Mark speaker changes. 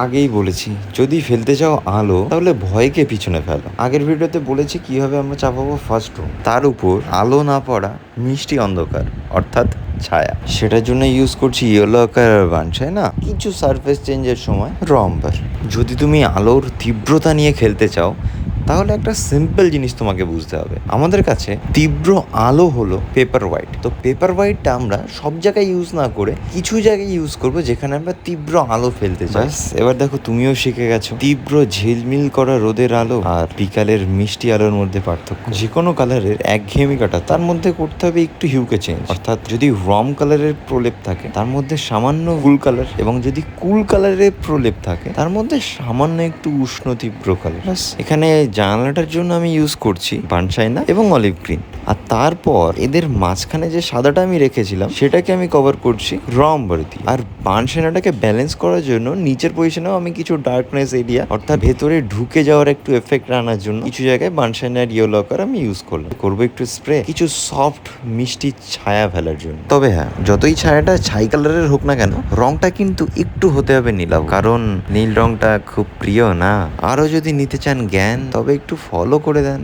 Speaker 1: আগেই বলেছি, যদি ফেলতে চাও আলো তাহলে ভয়কে পিছনে ফেলো। আগের ভিডিওতে বলেছি কিভাবে আমরা চাপাবো ফার্স্ট রুম, তার উপর আলো না পড়া মিষ্টি অন্ধকার অর্থাৎ ছায়া। সেটার জন্য ইউজ করছি ইয়েলো কালার বানছাই না, কিছু সারফেস চেঞ্জের সময় রম্বার। যদি তুমি আলোর তীব্রতা নিয়ে খেলতে চাও তাহলে একটা সিম্পল জিনিস তোমাকে বুঝতে হবে। আমাদের কাছে তীব্র আলো হলো পেপার হোয়াইট। তো পেপার হোয়াইটটা আমরা সব জায়গায় ইউজ না করে কিছু জায়গায় ইউজ করবো যেখানে আমরা তীব্র আলো ফেলতে চাই। এবার দেখো তুমিও শিখে গেছো তীব্র ঝিলমিল করা রোদের আলো আর বিকালের মিষ্টি আলোর মধ্যে পার্থক্য। যে কোনো কালারের একঘেয়েমি কাটা তার মধ্যে করতে হবে একটু হিউকে চেঞ্জ। অর্থাৎ যদি রম কালারের প্রলেপ থাকে তার মধ্যে সামান্য কুল কালার, এবং যদি কুল কালারের প্রলেপ থাকে তার মধ্যে সামান্য একটু উষ্ণ তীব্র কালার। এখানে জানালাটার জন্য আমি ইউজ করছি বানসাইনা এবং অলিভ গ্রিন। আর তারপর এদের মাঝখানে যে সাদাটা আমি রেখেছিলাম সেটাকে আমি কভার করছি রম্বার দিয়ে। আর বানসাইনাটাকে ব্যালেন্স করার জন্য নিচের পজিশনেও আমি কিছু ডার্কনেস এরিয়া অর্থাৎ ভেতরে ঢুকে যাওয়ার একটু এফেক্ট আনার জন্য কিছু জায়গায় বানসাইনার ইয়েলো কালার আমি ইউজ করবো একটু স্প্রে, কিছু সফট মিষ্টি ছায়া ফেলার জন্য। তবে হ্যাঁ, যতই ছায়াটা ছাই কালারের হোক না কেন, রংটা কিন্তু একটু হতে হবে নীলাভ, কারণ নীল রংটা খুব প্রিয় না। আরো যদি নিতে চান জ্ঞান তবে একটু ফলো করে দেন।